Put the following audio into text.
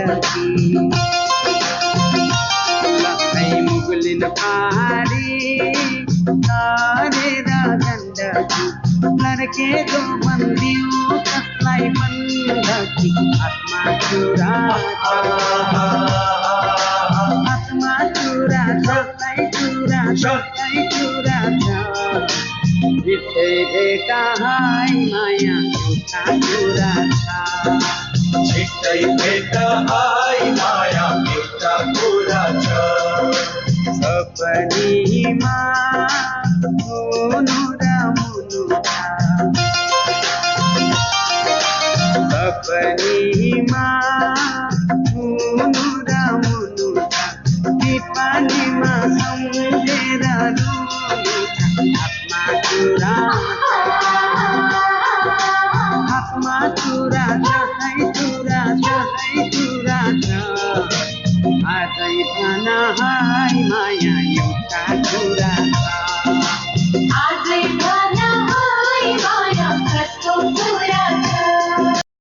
गण्डकी लखै मुगलिन पारी तारेर गण्डकी लड्केको बन्दियो कसलाई बन्दकी आत्मा चुरा चुरा छिट्टै भेटा हाय माया एउटा कुरा छ छिट्टै भेटा हाय माया एउटा कुरा छ सपनीमा हुनु र मुनु सपनीमा हुनु र मुनु पानीमा सम्झेर रुनु हातमा चुरा जसै चुरा छ आजै भन हाय माया एउटा कुरा छ